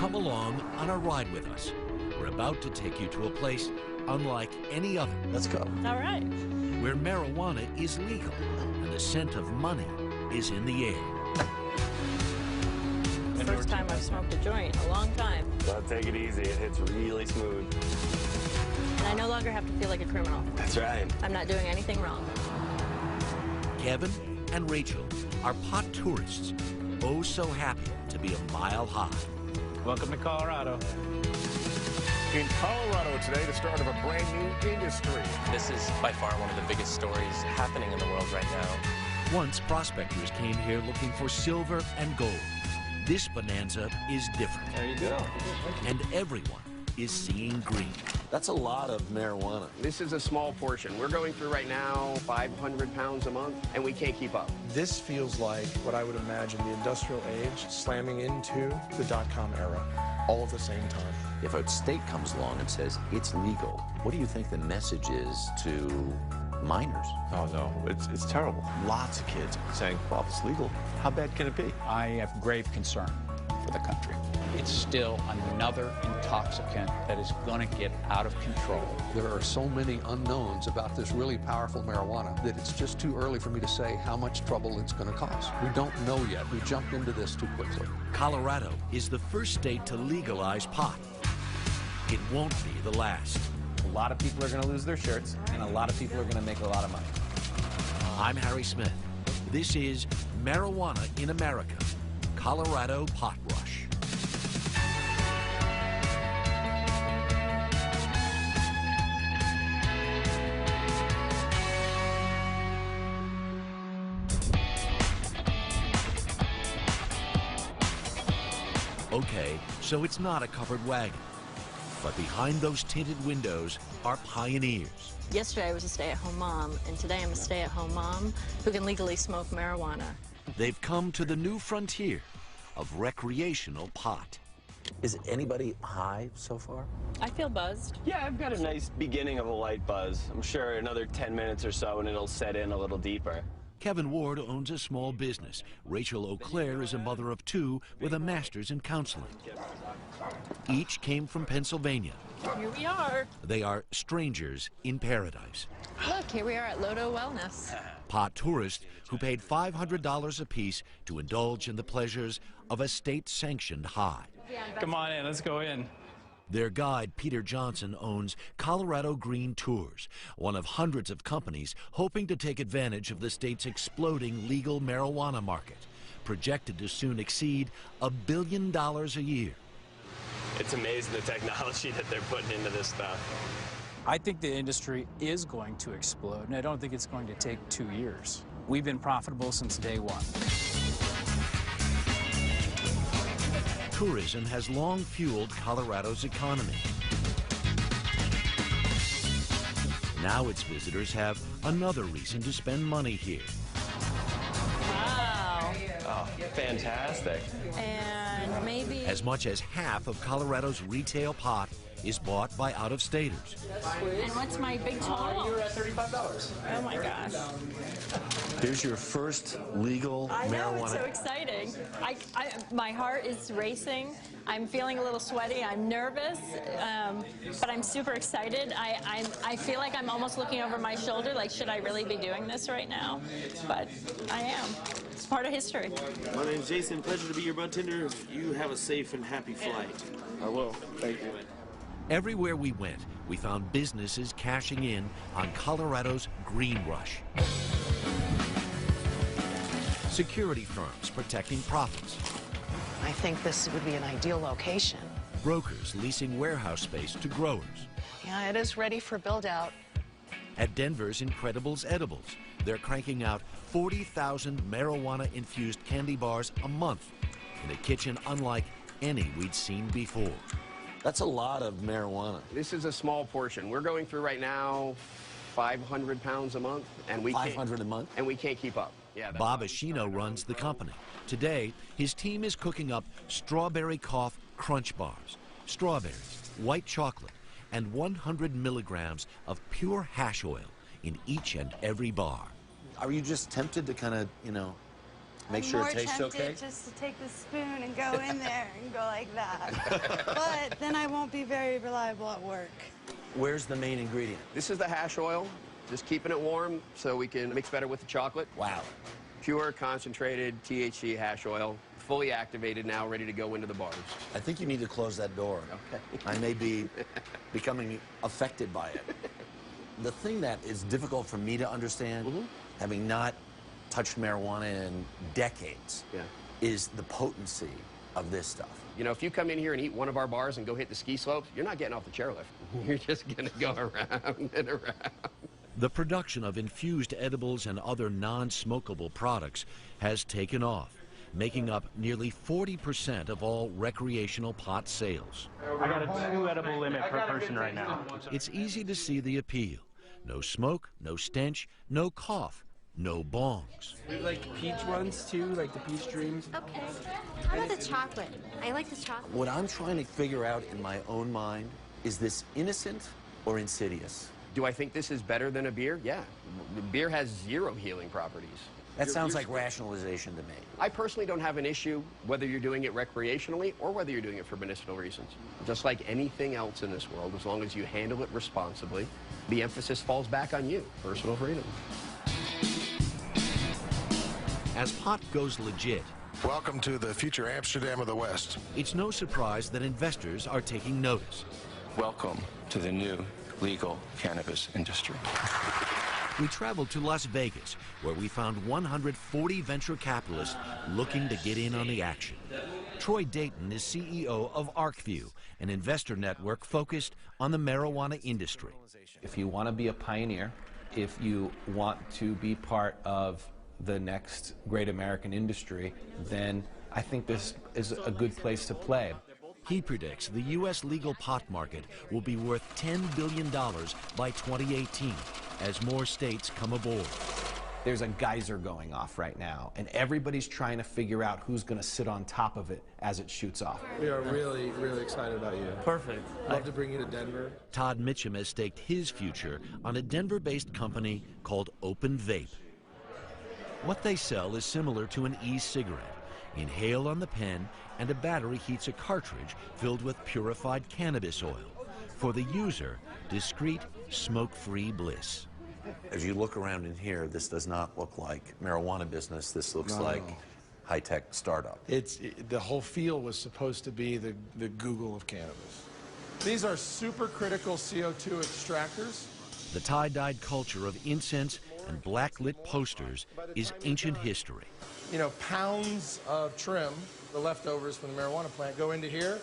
Come along on a ride with us. We're about to take you to a place unlike any other. Let's go. All right. Where marijuana is legal and the scent of money is in the air. First time I've smoked a joint in a long time. Well, take it easy. It hits really smooth. And I no longer have to feel like a criminal. That's right. I'm not doing anything wrong. Kevin and Rachel are pot tourists, oh so happy to be a mile high. Welcome to Colorado. In Colorado today, the start of a brand new industry. This is by far one of the biggest stories happening in the world right now. Once prospectors came here looking for silver and gold. This bonanza is different. There you go. And everyone is seeing green. That's a lot of marijuana. This is a small portion. We're going through right now 500 pounds a month, and we can't keep up. This feels like what I would imagine the industrial age slamming into the dot-com era, all at the same time. If a state comes along and says it's legal, what do you think the message is to minors? Oh, no. It's terrible. Lots of kids saying, well, if it's legal, how bad can it be? I have grave concern for the country. It's still another intoxicant that is going to get out of control. There are so many unknowns about this really powerful marijuana that it's just too early for me to say how much trouble it's going to cause. We don't know yet. We jumped into this too quickly. Colorado is the first state to legalize pot. It won't be the last. A lot of people are going to lose their shirts, and a lot of people are going to make a lot of money. I'm Harry Smith. This is Marijuana in America, Colorado Pot Rush. Okay, so it's not a covered wagon. But behind those tinted windows are pioneers. Yesterday I was a stay-at-home mom, and today I'm a stay-at-home mom who can legally smoke marijuana. They've come to the new frontier of recreational pot. Is anybody high so far? I feel buzzed. Yeah, I've got a nice beginning of a light buzz. I'm sure another 10 minutes or so and it'll set in a little deeper. Kevin Ward owns a small business. Rachel O'Clair is a mother of two with a master's in counseling. Each came from Pennsylvania. Here we are. They are strangers in paradise. Look, here we are at Lodo Wellness. Pot tourists who paid $500 apiece to indulge in the pleasures of a state-sanctioned high. Come on in, let's go in. Their guide, Peter Johnson, owns Colorado Green Tours, one of hundreds of companies hoping to take advantage of the state's exploding legal marijuana market, projected to soon exceed $1 billion a year. It's amazing the technology that they're putting into this stuff. I think the industry is going to explode, and I don't think it's going to take 2 years. We've been profitable since day one. Tourism has long fueled Colorado's economy. Now its visitors have another reason to spend money here. Wow. Oh, fantastic. And maybe... As much as half of Colorado's retail pot is bought by out-of-staters. And what's my big total? You're at $35. Oh my gosh. Here's your first legal marijuana. I know, it's so exciting. My heart is racing. I'm feeling a little sweaty. I'm nervous, but I'm super excited. I feel like I'm almost looking over my shoulder, like, should I really be doing this right now? But I am. It's part of history. My name's Jason. Pleasure to be your bartender. You have a safe and happy flight. I will. Thank you. Everywhere we went, we found businesses cashing in on Colorado's green rush. Security firms protecting profits. I think this would be an ideal location. Brokers leasing warehouse space to growers. Yeah, it is ready for build-out. At Denver's Incredibles Edibles, they're cranking out 40,000 marijuana-infused candy bars a month in a kitchen unlike any we'd seen before. That's a lot of marijuana. This is a small portion. We're going through right now 500 pounds a month, and we 500 a month? And we can't keep up. Yeah. Bob Ashino runs the company. Today, his team is cooking up Strawberry Cough Crunch Bars, strawberries, white chocolate, and 100 milligrams of pure hash oil in each and every bar. Are you just tempted to kind of, Make sure it tastes tempted okay? just to take the spoon and go in there and go like that. But then I won't be very reliable at work. Where's the main ingredient? This is the hash oil, just keeping it warm so we can mix better with the chocolate. Wow. Pure, concentrated THC hash oil, fully activated now, ready to go into the bars. I think you need to close that door. Okay. I may be becoming affected by it. The thing that is difficult for me to understand, having not touched marijuana in decades, is the potency of this stuff. You know, if you come in here and eat one of our bars and go hit the ski slopes, you're not getting off the chairlift. You're just going to go around and around. The production of infused edibles and other non-smokable products has taken off, making up nearly 40% of all recreational pot sales. I got a 2 edible limit per person right now. It's easy to see the appeal. No smoke, no stench, no cough, no bongs. We like peach ones too, like the peach dreams. Okay. How about the chocolate? I like the chocolate. What I'm trying to figure out in my own mind, is this innocent or insidious? Do I think this is better than a beer? Yeah. The beer has 0 healing properties. That sounds like rationalization to me. I personally don't have an issue whether you're doing it recreationally or whether you're doing it for medicinal reasons. Just like anything else in this world, as long as you handle it responsibly, the emphasis falls back on you, personal freedom. As pot goes legit, welcome to the future Amsterdam of the West. It's no surprise that investors are taking notice. Welcome to the new legal cannabis industry. We traveled to Las Vegas, where we found 140 venture capitalists looking to get in on the action. Troy Dayton is CEO of ArcView, an investor network focused on the marijuana industry. If you want to be a pioneer, if you want to be part of the next great American industry, then I think this is a good place to play. He predicts the U.S. legal pot market will be worth $10 billion by 2018 as more states come aboard. There's a geyser going off right now, and everybody's trying to figure out who's going to sit on top of it as it shoots off. We are really, really excited about you. Perfect. Love to bring you to Denver. Todd Mitchum has staked his future on a Denver-based company called Open Vape. What they sell is similar to an e-cigarette. Inhale on the pen, and a battery heats a cartridge filled with purified cannabis oil. For the user, discreet, smoke-free bliss. As you look around in here, this does not look like marijuana business. This looks like high-tech startup. The whole field was supposed to be the Google of cannabis. These are supercritical CO2 extractors. The tie-dyed culture of incense and black-lit posters is ancient history. You know, pounds of trim, the leftovers from the marijuana plant, go into here,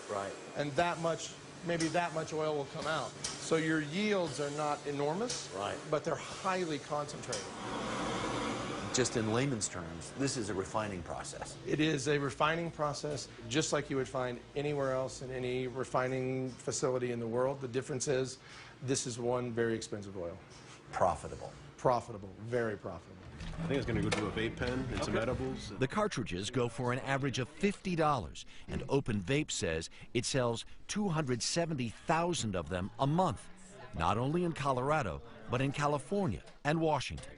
and that much, maybe that much oil will come out. So your yields are not enormous, but they're highly concentrated. Just in layman's terms, this is a refining process. It is a refining process, just like you would find anywhere else in any refining facility in the world. The difference is, this is one very expensive oil. Profitable. Profitable, very profitable. I think it's going to go to a vape pen and some edibles. The cartridges go for an average of $50, and Open Vape says it sells 270,000 of them a month, not only in Colorado, but in California and Washington.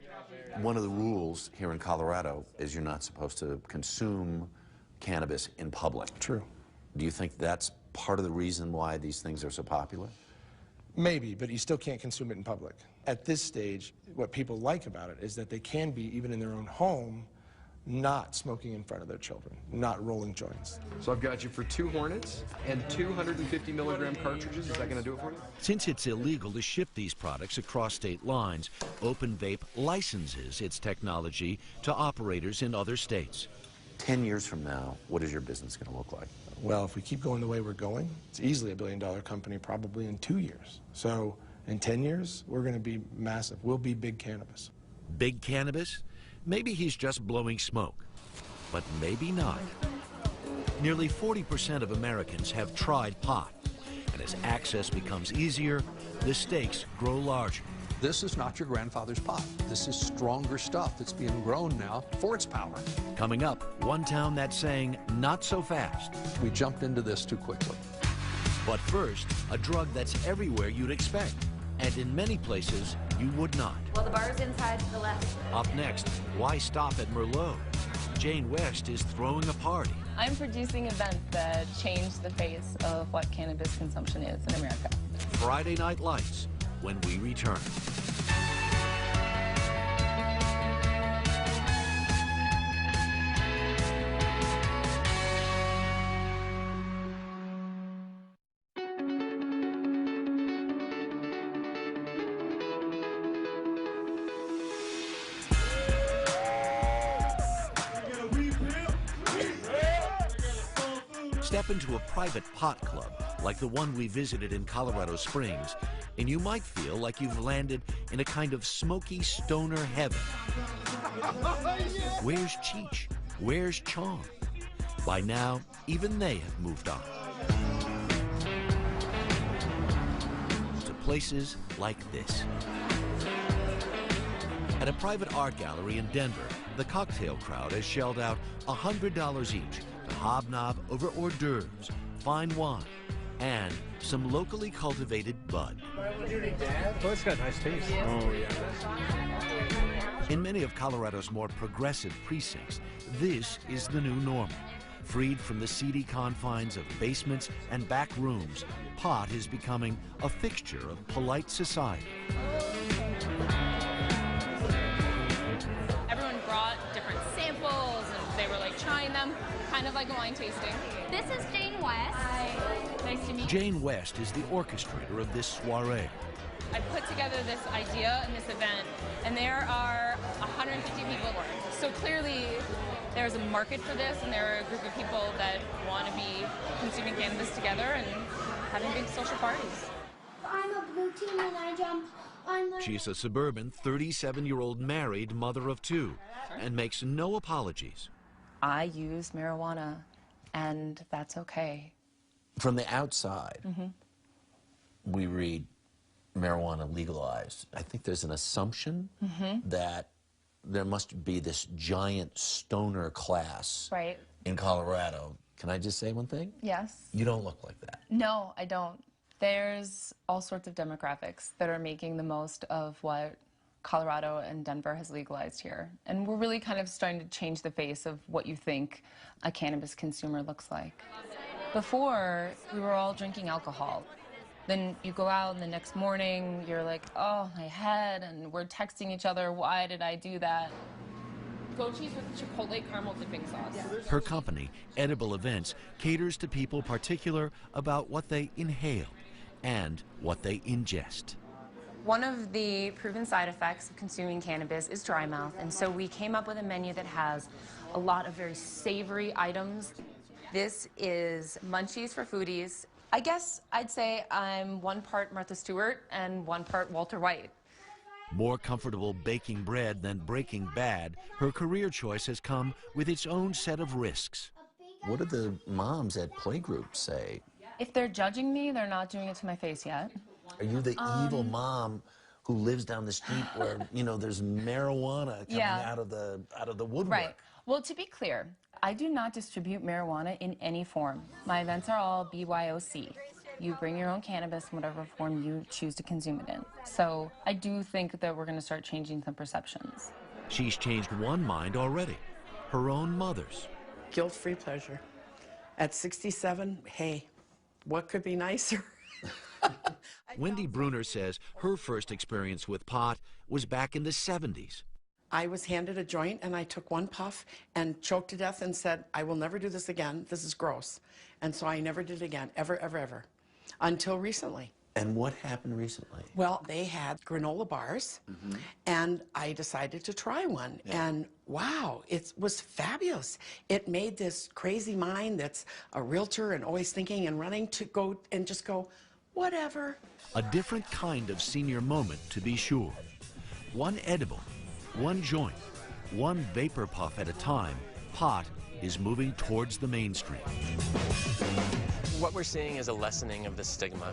One of the rules here in Colorado is you're not supposed to consume cannabis in public. True. Do you think that's part of the reason why these things are so popular? Maybe, but you still can't consume it in public. At this stage, what people like about it is that they can be, even in their own home, not smoking in front of their children, not rolling joints. So I've got you for 2 Hornets and 250 milligram cartridges. Is that going to do it for you? Since it's illegal to ship these products across state lines, Open Vape licenses its technology to operators in other states. 10 years from now, what is your business going to look like? Well, if we keep going the way we're going, it's easily $1 billion company probably in 2 years. So in 10 years, we're going to be massive. We'll be big cannabis. Big cannabis? Maybe he's just blowing smoke, but maybe not. Nearly 40% of Americans have tried pot, and as access becomes easier, the stakes grow larger. This is not your grandfather's pot. This is stronger stuff that's being grown now for its power. Coming up, one town that's saying not so fast. We jumped into this too quickly. But first, a drug that's everywhere you'd expect, and in many places you would not. Well, the bar's inside to the left. Up next, why stop at Merlot? Jane West is throwing a party. I'm producing events that change the face of what cannabis consumption is in America. Friday Night Lights, when we return. Step into a private pot club like the one we visited in Colorado Springs, and you might feel like you've landed in a kind of smoky stoner heaven. Where's Cheech? Where's Chong? By now, even they have moved on to places like this. At a private art gallery in Denver, the cocktail crowd has shelled out $100 each to hobnob over hors d'oeuvres, fine wine, and some locally cultivated bud. Oh, it's got nice taste. Oh, yeah. In many of Colorado's more progressive precincts, this is the new normal. Freed from the seedy confines of basements and back rooms, pot is becoming a fixture of polite society. Everyone brought different samples and they were like trying them, kind of like a wine tasting. This is Jane West. Hi. Nice to meet you. Jane West is the orchestrator of this soiree. I put together this idea and this event, and there are 150 people working. So clearly there's a market for this, and there are a group of people that want to be consuming cannabis together and having big social parties. I'm a blue team and I jump on the... She's a suburban 37-year-old married mother of two and makes no apologies. I use marijuana, and that's okay. From the outside, we read marijuana legalized. I think there's an assumption that there must be this giant stoner class Right. in Colorado. Can I just say one thing? Yes. You don't look like that. No, I don't. There's all sorts of demographics that are making the most of what Colorado and Denver has legalized here. And we're really kind of starting to change the face of what you think a cannabis consumer looks like. Before, we were all drinking alcohol. Then you go out and the next morning, you're like, oh, my head, and we're texting each other, why did I do that? Goat cheese with chipotle caramel dipping sauce. Her company, Edible Events, caters to people particular about what they inhale and what they ingest. One of the proven side effects of consuming cannabis is dry mouth, and so we came up with a menu that has a lot of very savory items. This is munchies for foodies. I guess I'd say I'm one part Martha Stewart and one part Walter White. More comfortable baking bread than Breaking Bad, her career choice has come with its own set of risks. What do the moms at playgroups say? If they're judging me, they're not doing it to my face yet. Are you the evil mom who lives down the street where, you know, there's marijuana coming out of the woodwork? Right. Well, to be clear, I do not distribute marijuana in any form. My events are all BYOC. You bring your own cannabis in whatever form you choose to consume it in. So I do think that we're going to start changing some perceptions. She's changed one mind already, her own mother's. Guilt-free pleasure. At 67, hey, what could be nicer? Wendy Bruner says her first experience with pot was back in the 70s. I was handed a joint and I took one puff and choked to death and said, I will never do this again. This is gross. And so I never did it again, ever, ever, ever, until recently. And what happened recently? Well, they had granola bars, and I decided to try one. And wow, it was fabulous. It made this crazy mind that's a realtor and always thinking and running to go and just go, whatever. A different kind of senior moment, to be sure. One edible, one joint, one vapor puff at a time, pot is moving towards the mainstream. What we're seeing is a lessening of the stigma,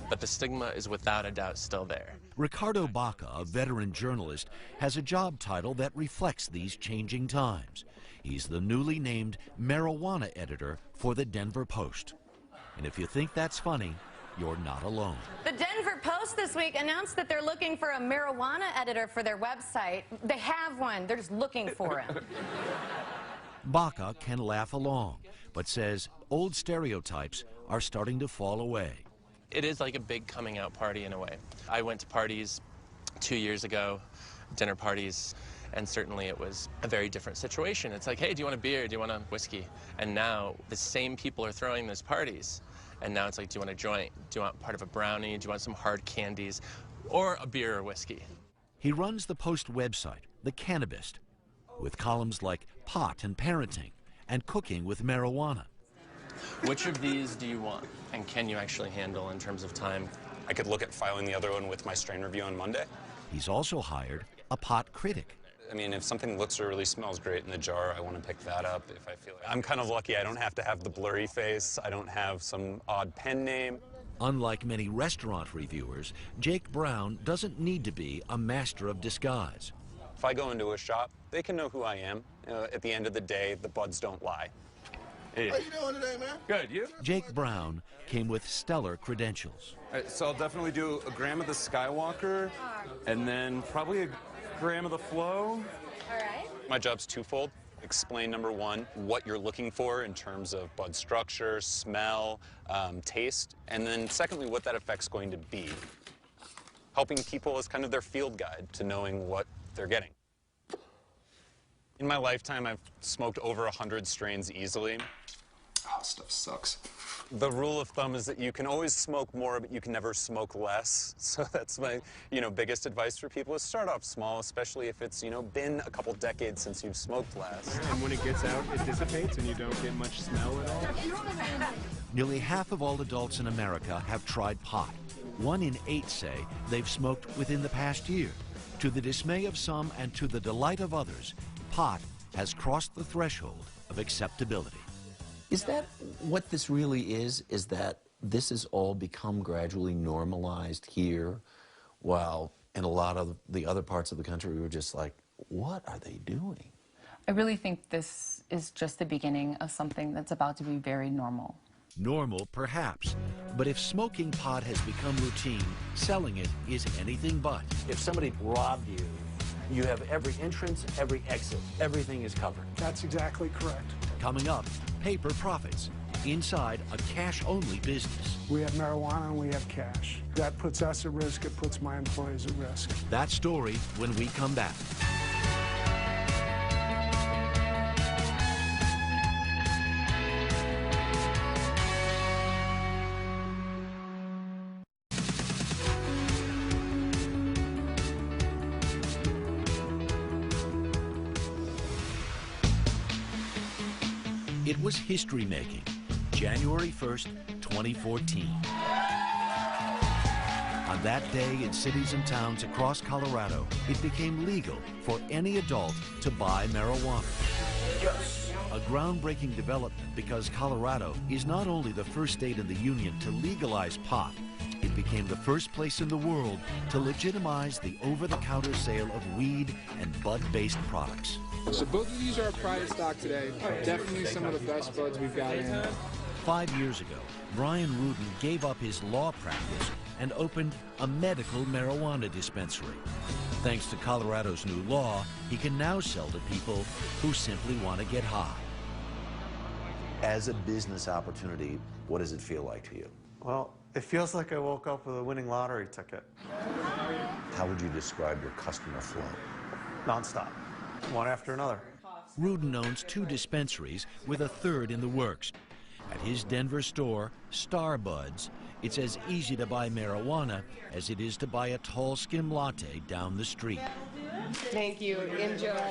but the stigma is without a doubt still there. Ricardo Baca, a veteran journalist, has a job title that reflects these changing times. He's the newly named marijuana editor for the Denver Post. And if you think that's funny, you're not alone. The Denver Post this week announced that they're looking for a marijuana editor for their website. They have one. They're just looking for him. Baca can laugh along, but says old stereotypes are starting to fall away. It is like a big coming out party in a way. I went to parties 2 years ago, dinner parties, and certainly it was a very different situation. It's like, hey, do you want a beer? Do you want a whiskey? And now the same people are throwing those parties. And now it's like, do you want a joint? Do you want part of a brownie? Do you want some hard candies? Or a beer or whiskey? He runs the Post website, The Cannabist, with columns like pot and parenting and cooking with marijuana. Which of these do you want? And can you actually handle in terms of time? I could look at filing the other one with my strain review on Monday. He's also hired a pot critic. I mean, if something looks or really smells great in the jar, I want to pick that up if I feel like. I'm kind of lucky I don't have to have the blurry face. I don't have some odd pen name. Unlike many restaurant reviewers, Jake Brown doesn't need to be a master of disguise. If I go into a shop, they can know who I am. At the end of the day, the buds don't lie. Hey. How you doing today, man? Good, you? Jake Brown came with stellar credentials. All right, so I'll definitely do a gram of the Skywalker, and then probably a gram of the Flow. All right. My job's twofold. Explain, number one, what you're looking for in terms of bud structure, smell, taste, and then secondly, what that effect's going to be. Helping people as kind of their field guide to knowing what they're getting. In my lifetime, I've smoked over 100 strains easily. Oh, stuff sucks. The rule of thumb is that you can always smoke more, but you can never smoke less. So that's my, biggest advice for people is start off small, especially if it's, been a couple decades since you've smoked last. And when it gets out, it dissipates and you don't get much smell at all. Nearly half of all adults in America have tried pot. 1 in 8 say they've smoked within the past year. To the dismay of some and to the delight of others, pot has crossed the threshold of acceptability. Is that what this really is that this has all become gradually normalized here, while in a lot of the other parts of the country we were just like, what are they doing? I really think this is just the beginning of something that's about to be very normal. Normal, perhaps, but if smoking pot has become routine, selling it is anything but. If somebody robbed you, you have every entrance, every exit, everything is covered. That's exactly correct. Coming up, paper profits inside a cash-only business. We have marijuana and we have cash. That puts us at risk, it puts my employees at risk. That story when we come back. It was history-making, January 1st, 2014. On that day, in cities and towns across Colorado, it became legal for any adult to buy marijuana. Yes. A groundbreaking development because Colorado is not only the first state in the union to legalize pot, it became the first place in the world to legitimize the over-the-counter sale of weed and bud-based products. So both of these are private stock today. Definitely some of the best buds we've got in. 5 years ago, Brian Rudin gave up his law practice and opened a medical marijuana dispensary. Thanks to Colorado's new law, he can now sell to people who simply want to get high. As a business opportunity, what does it feel like to you? Well, it feels like I woke up with a winning lottery ticket. How would you describe your customer flow? Nonstop, one after another. Rudin owns 2 dispensaries with a third in the works. At his Denver store, Star Buds, it's as easy to buy marijuana as it is to buy a tall skim latte down the street. Thank you. Enjoy.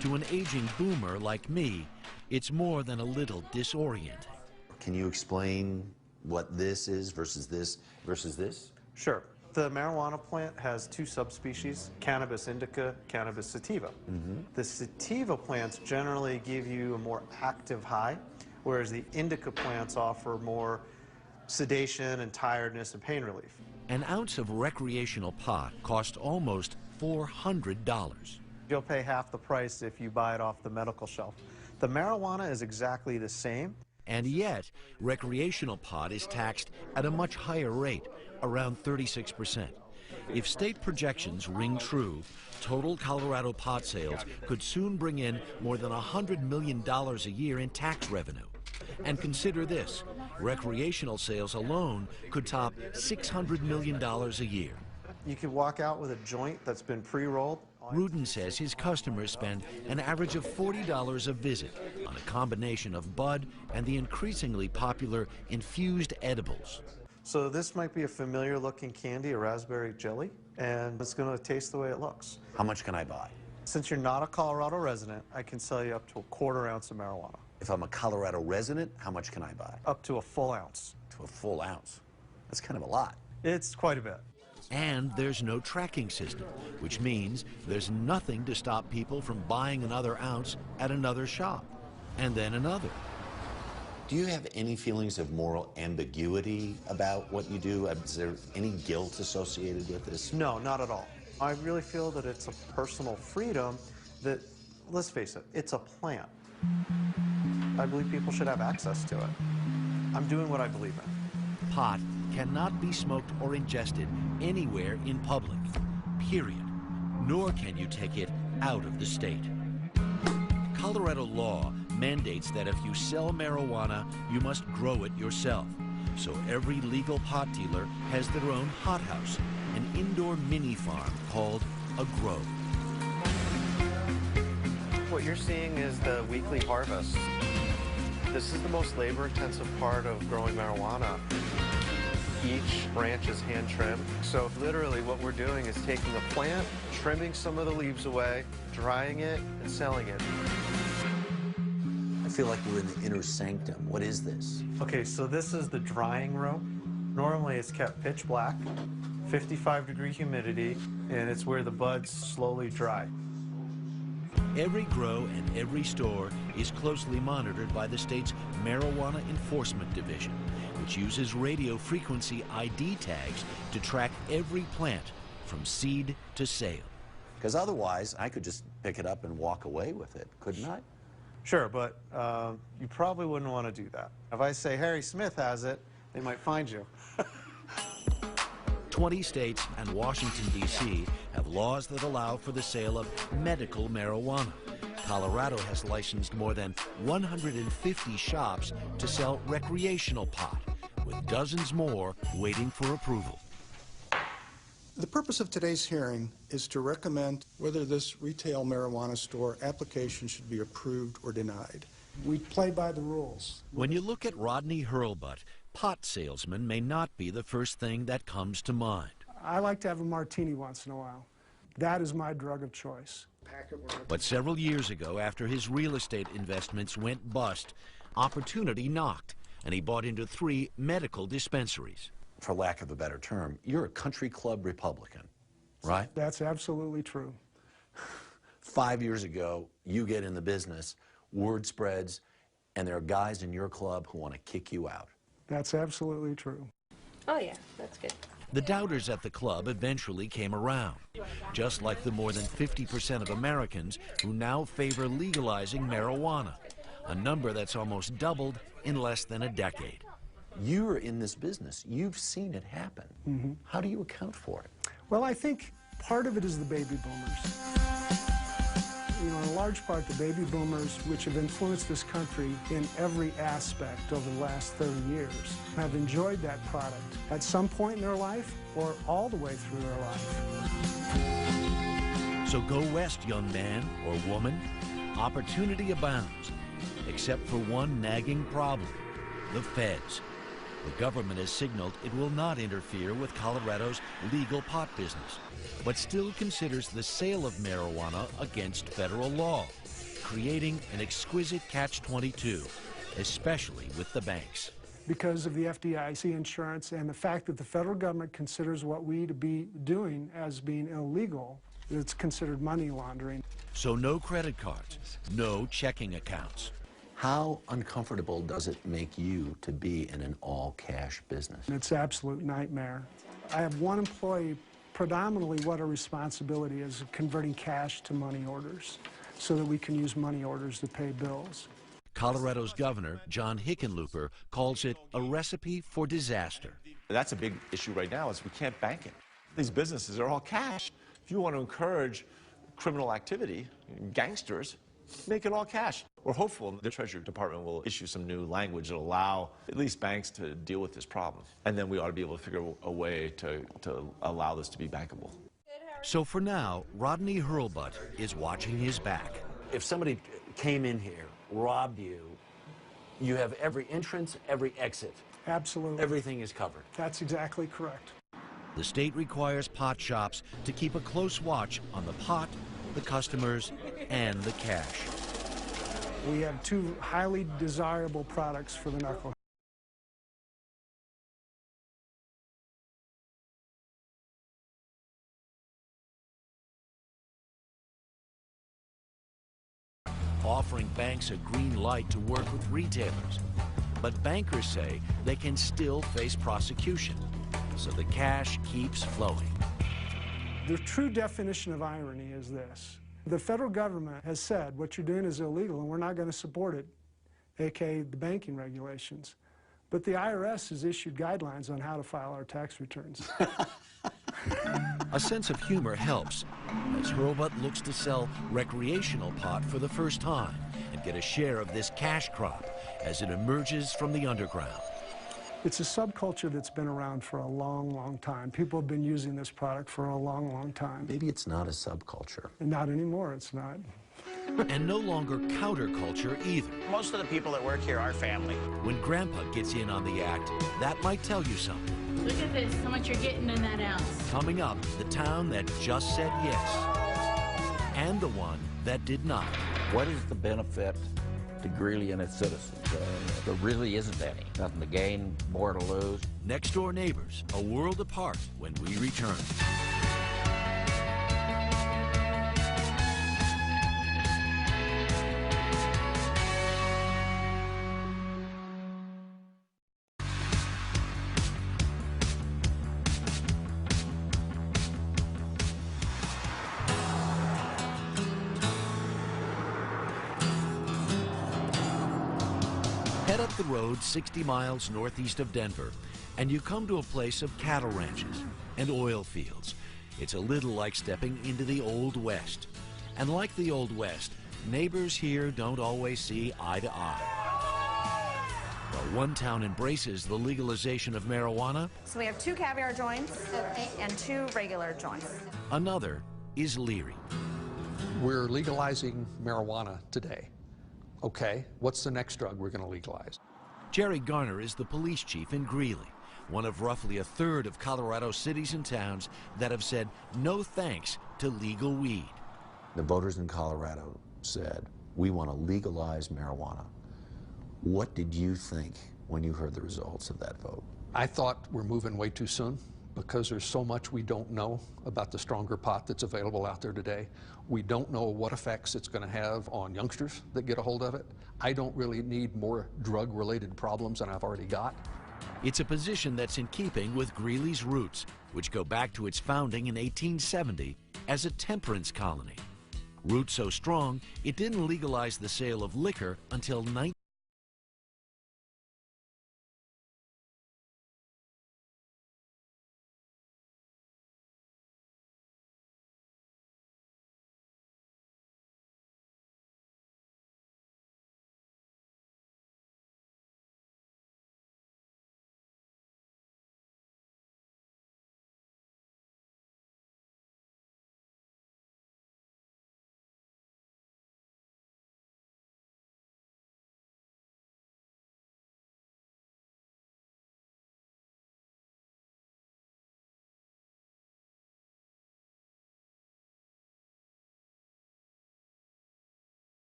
To an aging boomer like me, it's more than a little disorienting. Can you explain what this is versus this versus this? Sure. The marijuana plant has 2 subspecies, cannabis indica, cannabis sativa. The sativa plants generally give you a more active high, whereas the indica plants offer more sedation and tiredness and pain relief. An ounce of recreational pot costs almost $400. You'll pay half the price if you buy it off the medical shelf. The marijuana is exactly the same. And yet, recreational pot is taxed at a much higher rate, around 36%. If state projections ring true, total Colorado pot sales could soon bring in more than $100 million a year in tax revenue. And consider this, recreational sales alone could top $600 million a year. You could walk out with a joint that's been pre-rolled. Rudin says his customers spend an average of $40 a visit on a combination of bud and the increasingly popular infused edibles. So this might be a familiar looking candy, a raspberry jelly, and it's going to taste the way it looks. How much can I buy? Since you're not a Colorado resident, I can sell you up to a quarter ounce of marijuana. If I'm a Colorado resident, how much can I buy? Up to a full ounce. To a full ounce. That's kind of a lot. It's quite a bit. And there's no tracking system, which means there's nothing to stop people from buying another ounce at another shop, and then another. Do you have any feelings of moral ambiguity about what you do? Is there any guilt associated with this? No, not at all. I really feel that it's a personal freedom that, let's face it, it's a plant. I believe people should have access to it. I'm doing what I believe in. Pot cannot be smoked or ingested anywhere in public, period. Nor can you take it out of the state. Colorado law mandates that if you sell marijuana, you must grow it yourself. So every legal pot dealer has their own hothouse, an indoor mini farm called a grow. What you're seeing is the weekly harvest. This is the most labor-intensive part of growing marijuana. Each branch is hand trimmed. So literally what we're doing is taking a plant, trimming some of the leaves away, drying it, and selling it. I feel like we're in the inner sanctum. What is this? Okay, so this is the drying room. Normally it's kept pitch black, 55-degree humidity, and it's where the buds slowly dry. Every grow and every store is closely monitored by the state's Marijuana Enforcement Division, which uses radio frequency ID tags to track every plant from seed to sale. Because otherwise, I could just pick it up and walk away with it, couldn't I? Sure, but you probably wouldn't want to do that. If I say Harry Smith has it, they might find you. 20 states and Washington, D.C. have laws that allow for the sale of medical marijuana. Colorado has licensed more than 150 shops to sell recreational pot, with dozens more waiting for approval. The purpose of today's hearing is to recommend whether this retail marijuana store application should be approved or denied. We play by the rules. When you look at Rodney Hurlbut, pot salesman may not be the first thing that comes to mind. I like to have a martini once in a while. That is my drug of choice. But several years ago, after his real estate investments went bust, opportunity knocked, and he bought into 3 medical dispensaries. For lack of a better term, you're a country club Republican, right? That's absolutely true. 5 years ago, you get in the business, word spreads, and there are guys in your club who want to kick you out. That's absolutely true. Oh, yeah, that's good. The doubters at the club eventually came around, just like the more than 50% of Americans who now favor legalizing marijuana, a number that's almost doubled in less than a decade. You're in this business. You've seen it happen. Mm-hmm. How do you account for it? Well, I think part of it is the baby boomers. You know, in large part, the baby boomers, which have influenced this country in every aspect over the last 30 years, have enjoyed that product at some point in their life or all the way through their life. So go west, young man or woman. Opportunity abounds, except for one nagging problem: the feds. The government has signaled it will not interfere with Colorado's legal pot business, but still considers the sale of marijuana against federal law, creating an exquisite catch-22, especially with the banks. Because of the FDIC insurance and the fact that the federal government considers what we to be doing as being illegal, it's considered money laundering. So no credit cards, no checking accounts. How uncomfortable does it make you to be in an all-cash business? It's an absolute nightmare. I have one employee. Predominantly what our responsibility is converting cash to money orders so that we can use money orders to pay bills. Colorado's governor, John Hickenlooper, calls it a recipe for disaster. That's a big issue right now is we can't bank it. These businesses are all cash. If you want to encourage criminal activity, gangsters, make it all cash. We're hopeful the Treasury Department will issue some new language that will allow at least banks to deal with this problem. And then we ought to be able to figure a way to allow this to be bankable. So for now, Rodney Hurlbut is watching his back. If somebody came in here, robbed you, you have every entrance, every exit. Absolutely. Everything is covered. That's exactly correct. The state requires pot shops to keep a close watch on the pot, the customers, and the cash. We have two highly desirable products for the knucklehead. Offering banks a green light to work with retailers. But bankers say they can still face prosecution, so the cash keeps flowing. The true definition of irony is this. The federal government has said what you're doing is illegal and we're not going to support it, aka the banking regulations. But the IRS has issued guidelines on how to file our tax returns. A sense of humor helps as Hurlbut looks to sell recreational pot for the first time and get a share of this cash crop as it emerges from the underground. It's a subculture that's been around for a long, long time. People have been using this product for a long, long time. Maybe it's not a subculture. Not anymore, it's not. And no longer counterculture either. Most of the people that work here are family. When Grandpa gets in on the act, that might tell you something. Look at this, how much you're getting in that ounce. Coming up, the town that just said yes, and the one that did not. What is the benefit to Greeley and its citizens? There really isn't any. Nothing to gain, more to lose. Next door neighbors, a world apart when we return. Head up the road 60 miles northeast of Denver, and you come to a place of cattle ranches and oil fields. It's a little like stepping into the Old West. And like the Old West, neighbors here don't always see eye to eye. While one town embraces the legalization of marijuana, So we have 2 caviar joints and 2 regular joints. another is leery. We're legalizing marijuana today. Okay, what's the next drug we're going to legalize? Jerry Garner is the police chief in Greeley, one of roughly a third of Colorado's cities and towns that have said no thanks to legal weed. The voters in Colorado said, we want to legalize marijuana. What did you think when you heard the results of that vote? I thought we're moving way too soon because there's so much we don't know about the stronger pot that's available out there today. We don't know what effects it's going to have on youngsters that get a hold of it. I don't really need more drug-related problems than I've already got. It's a position that's in keeping with Greeley's roots, which go back to its founding in 1870 as a temperance colony. Roots so strong, it didn't legalize the sale of liquor until 19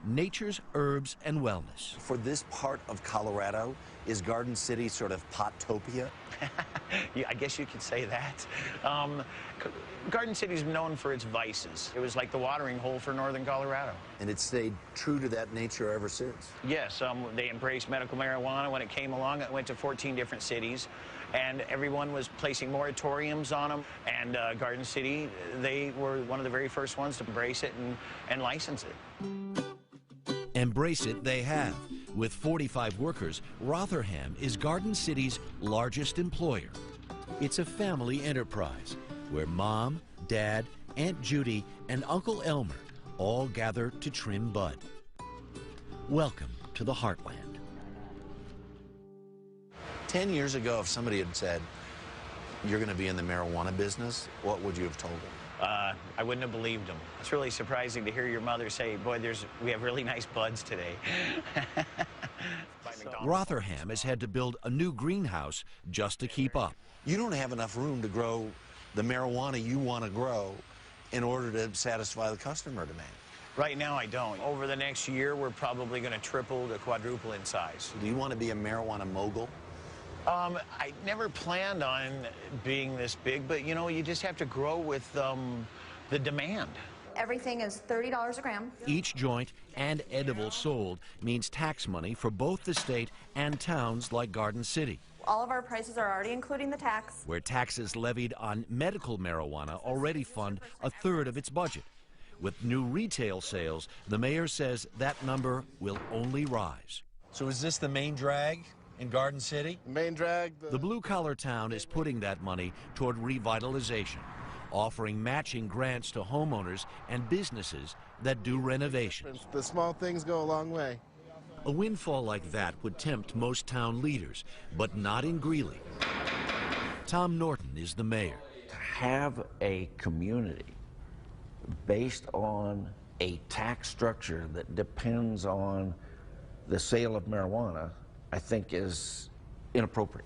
nature's herbs and wellness. For this part of Colorado, is Garden City sort of pot-topia? Yeah, I guess you could say that. Garden City's known for its vices. It was like the watering hole for northern Colorado. And it's stayed true to that nature ever since? Yes, they embraced medical marijuana when it came along. It went to 14 different cities, and everyone was placing moratoriums on them. And Garden City, they were one of the very first ones to embrace it and license it. Embrace it they have. With 45 workers, Rotherham is Garden City's largest employer. It's a family enterprise where Mom, Dad, Aunt Judy, and Uncle Elmer all gather to trim bud. Welcome to the Heartland. 10 years ago, if somebody had said, you're going to be in the marijuana business, what would you have told them? I wouldn't have believed them. It's really surprising to hear your mother say, boy, we have really nice buds today. Rotherham has had to build a new greenhouse just to keep up. You don't have enough room to grow the marijuana you want to grow in order to satisfy the customer demand. Right now, I don't. Over the next year, we're probably going to triple to quadruple in size. Do you want to be a marijuana mogul? I never planned on being this big, but you know, you just have to grow with the demand. Everything is $30 a gram. Each joint and edible sold means tax money for both the state and towns like Garden City, All of our prices are already including the tax. where taxes levied on medical marijuana already fund a third of its budget. With new retail sales, the mayor says that number will only rise. So is this the main drag in Garden City? Main drag. The blue-collar town is putting that money toward revitalization, offering matching grants to homeowners and businesses that do renovations. The small things go a long way. A windfall like that would tempt most town leaders, but not in Greeley. Tom Norton is the mayor. To have a community based on a tax structure that depends on the sale of marijuana, I think is inappropriate.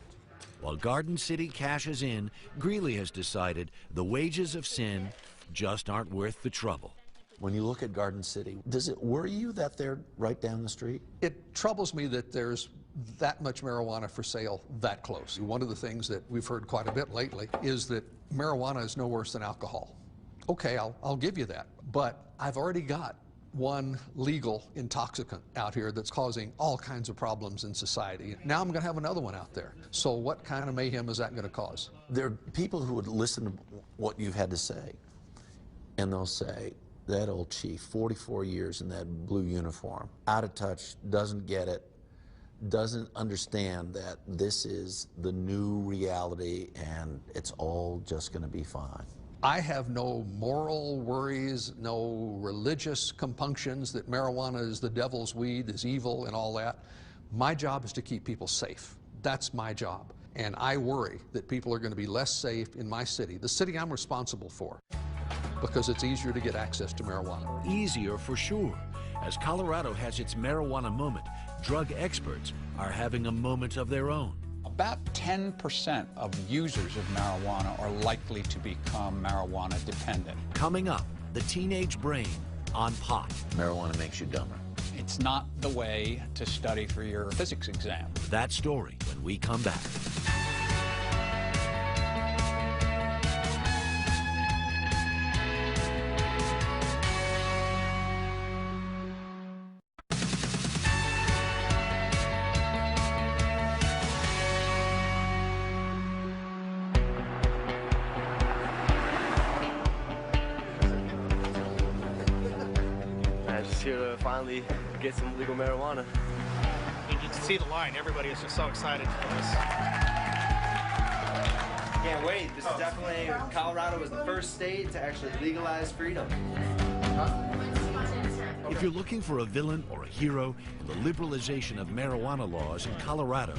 While Garden City cashes in, Greeley has decided the wages of sin just aren't worth the trouble. When you look at Garden City, does it worry you that they're right down the street? It troubles me that there's that much marijuana for sale that close. One of the things that we've heard quite a bit lately is that marijuana is no worse than alcohol. Okay, I'll give you that, but I've already got one legal intoxicant out here that's causing all kinds of problems in society. Now I'm going to have another one out there. So what kind of mayhem is that going to cause? There are people who would listen to what you've had to say, and they'll say, that old chief, 44 years in that blue uniform, out of touch, doesn't get it, doesn't understand that this is the new reality and it's all just going to be fine. I have no moral worries, no religious compunctions that marijuana is the devil's weed, is evil and all that. My job is to keep people safe. That's my job. And I worry that people are going to be less safe in my city, the city I'm responsible for, because it's easier to get access to marijuana. Easier for sure. As Colorado has its marijuana moment, drug experts are having a moment of their own. About 10% of users of marijuana are likely to become marijuana dependent. Coming up, the teenage brain on pot. Marijuana makes you dumber. It's not the way to study for your physics exam. That story when we come back. Here to finally get some legal marijuana. You can see the line. Everybody is just so excited for this. Can't wait. This is definitely, Colorado was the first state to actually legalize freedom. If you're looking for a villain or a hero in the liberalization of marijuana laws in Colorado,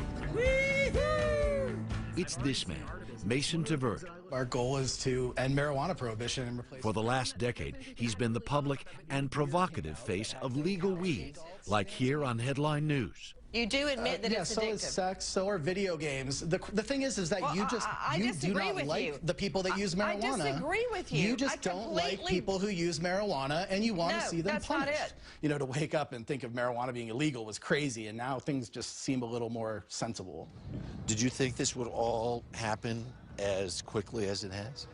it's this man, Mason Tvert. Our goal is to end marijuana prohibition and replace. For the last decade, he's been the public and provocative face of legal weed, like here on Headline News. You do admit that it's so addictive. is sex, so are video games. The thing is that Well, you just I you do disagree not with like you. the people that use marijuana. I disagree with you. You just don't like people who use marijuana, and you want to see them that's punished. not it. You know, to wake up and think of marijuana being illegal was crazy, and now things just seem a little more sensible. Did you think this would all happen as quickly as it has?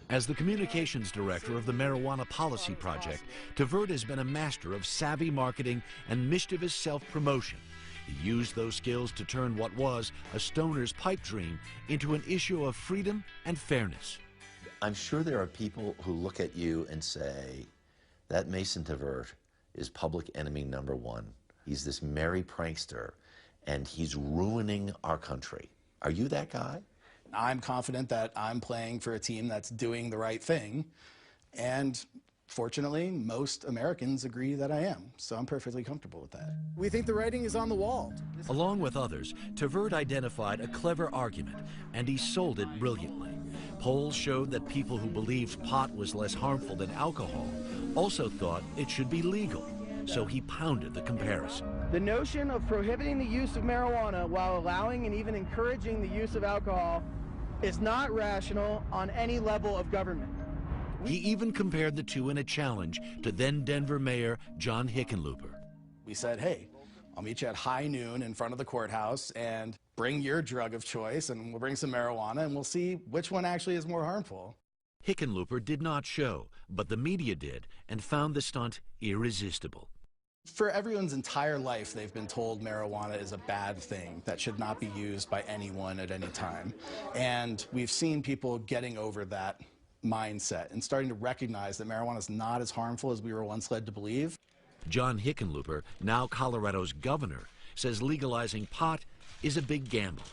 As the communications director of the Marijuana Policy Project, Tavert has been a master of savvy marketing and mischievous self-promotion. He used those skills to turn what was a stoner's pipe dream into an issue of freedom and fairness. I'm sure there are people who look at you and say, that Mason Tavert is public enemy #1. He's this merry prankster, and he's ruining our country. Are you that guy? I'm confident that I'm playing for a team that's doing the right thing, and fortunately, most Americans agree that I am, so I'm perfectly comfortable with that. We think the writing is on the wall. Along with others, Tavert identified a clever argument, and he sold it brilliantly. Polls showed that people who believed pot was less harmful than alcohol also thought it should be legal, so he pounded the comparison. The notion of prohibiting the use of marijuana while allowing and even encouraging the use of alcohol is not rational on any level of government. He even compared the two in a challenge to then Denver Mayor John Hickenlooper. We said, hey, I'll meet you at high noon in front of the courthouse and bring your drug of choice, and we'll bring some marijuana, and we'll see which one actually is more harmful. Hickenlooper did not show, but the media did, and found the stunt irresistible. For everyone's entire life, they've been told marijuana is a bad thing that should not be used by anyone at any time. And we've seen people getting over that mindset and starting to recognize that marijuana is not as harmful as we were once led to believe. John Hickenlooper, now Colorado's governor, says legalizing pot is a big gamble.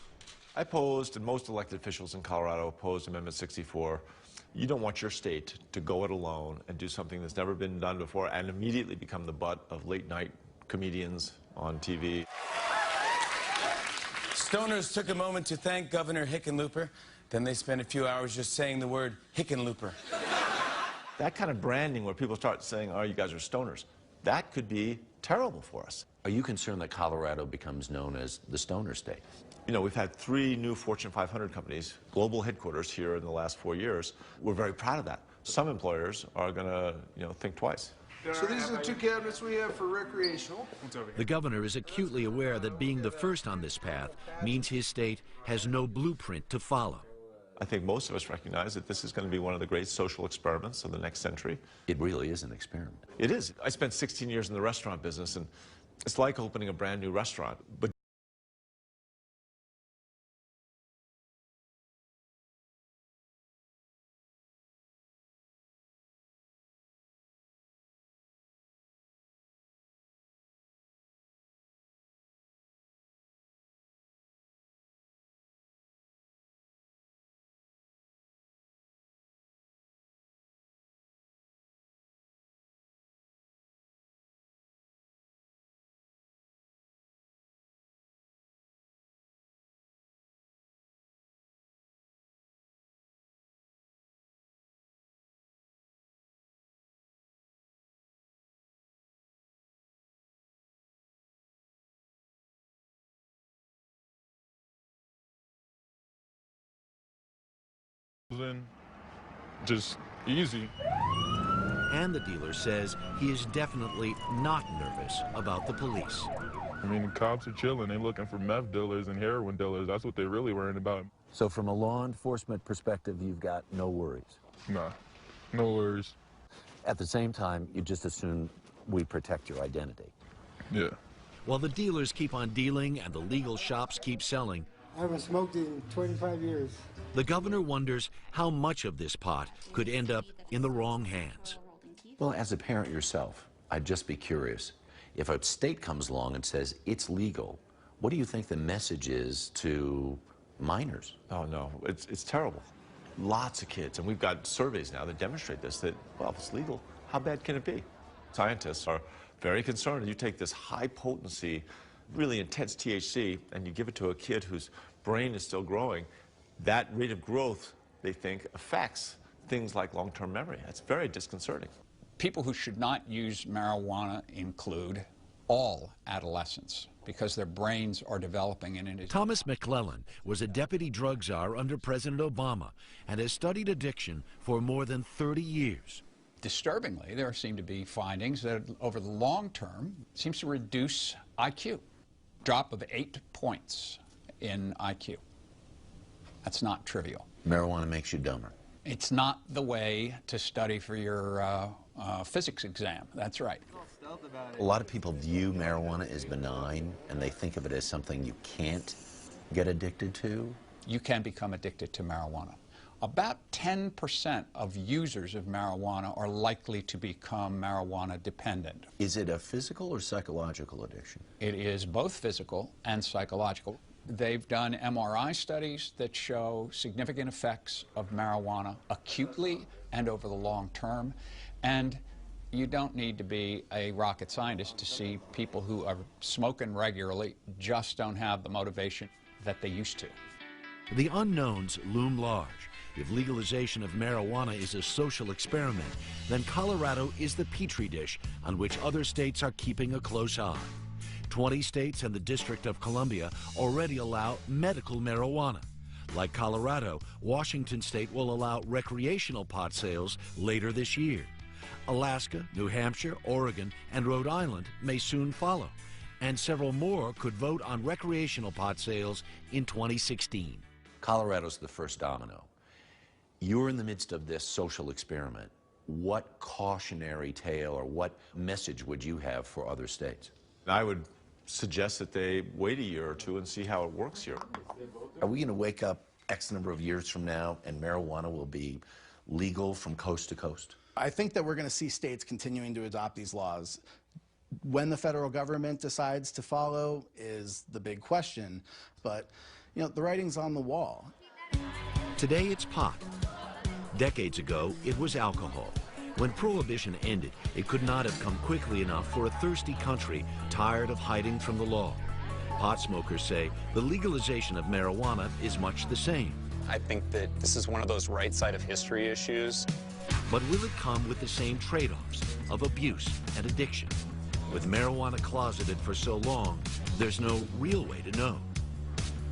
I opposed, and most elected officials in Colorado opposed Amendment 64. You don't want your state to go it alone and do something that's never been done before and immediately become the butt of late-night comedians on TV. Stoners took a moment to thank Governor Hickenlooper. Then they spent a few hours just saying the word Hickenlooper. That kind of branding where people start saying, oh, you guys are stoners, that could be terrible for us. Are you concerned that Colorado becomes known as the stoner state? You know, we've had 3 new Fortune 500 companies, global headquarters here in the last 4 years. We're very proud of that. Some employers are going to, think twice. So these are the 2 cabinets we have for recreational. The governor is acutely aware that being the first on this path means his state has no blueprint to follow. I think most of us recognize that this is going to be one of the great social experiments of the next century. It really is an experiment. It is. I spent 16 years in the restaurant business, and it's like opening a brand new restaurant. But just easy. And the dealer says he is definitely not nervous about the police. I mean, the cops are chilling. They're looking for meth dealers and heroin dealers. That's what they're really worrying about. So from a law enforcement perspective, you've got no worries? Nah, no worries. At the same time, you just assume we protect your identity. Yeah. While the dealers keep on dealing and the legal shops keep selling, I haven't smoked in 25 years. The governor wonders how much of this pot could end up in the wrong hands. Well, as a parent yourself, I'd just be curious. If a state comes along and says it's legal, what do you think the message is to minors? Oh, no, it's terrible. Lots of kids, and we've got surveys now that demonstrate this, that, well, if it's legal, how bad can it be? Scientists are very concerned. You take this high-potency, really intense THC, and you give it to a kid whose brain is still growing, that rate of growth, they think, affects things like long-term memory. That's very disconcerting. People who should not use marijuana include all adolescents. because their brains are developing and it is. Thomas McClellan was a deputy drug czar under President Obama and has studied addiction for more than 30 years. Disturbingly, there seem to be findings that over the long term seems to reduce IQ. Drop of 8 points in IQ. That's not trivial. Marijuana makes you dumber. It's not the way to study for your physics exam. That's right. A lot of people view marijuana as benign, and they think of it as something you can't get addicted to. You can become addicted to marijuana. About 10% of users of marijuana are likely to become marijuana dependent. Is it a physical or psychological addiction? It is both physical and psychological. They've done MRI studies that show significant effects of marijuana acutely and over the long term. And you don't need to be a rocket scientist to see people who are smoking regularly just don't have the motivation that they used to. The unknowns loom large. If legalization of marijuana is a social experiment, then Colorado is the petri dish on which other states are keeping a close eye. 20 states and the District of Columbia already allow medical marijuana. Like Colorado, Washington state will allow recreational pot sales later this year. Alaska, New Hampshire, Oregon, and Rhode Island may soon follow, and several more could vote on recreational pot sales in 2016. Colorado's the first domino. You're in the midst of this social experiment. What cautionary tale or what message would you have for other states? I would suggest that they wait a year or two and see how it works here. Are we going to wake up X number of years from now and marijuana will be legal from coast to coast? I think that we're going to see states continuing to adopt these laws. When the federal government decides to follow is the big question, but you know, the writing's on the wall. Today it's pot. Decades ago, it was alcohol. When Prohibition ended, it could not have come quickly enough for a thirsty country tired of hiding from the law. Pot smokers say the legalization of marijuana is much the same. I think that this is one of those right side of history issues. But will it come with the same trade-offs of abuse and addiction? With marijuana closeted for so long, there's no real way to know.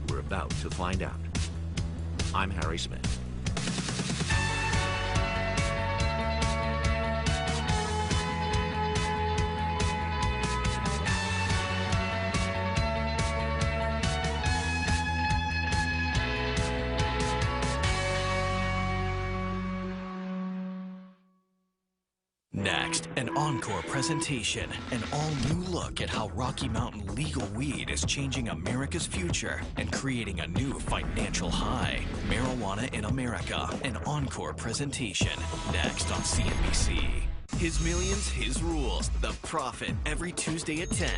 We're about to find out. I'm Harry Smith. Next, an encore presentation, an all-new look at how Rocky Mountain legal weed is changing America's future and creating a new financial high. Marijuana in America, an encore presentation. Next on CNBC. His Millions, His Rules, The Profit, every Tuesday at 10.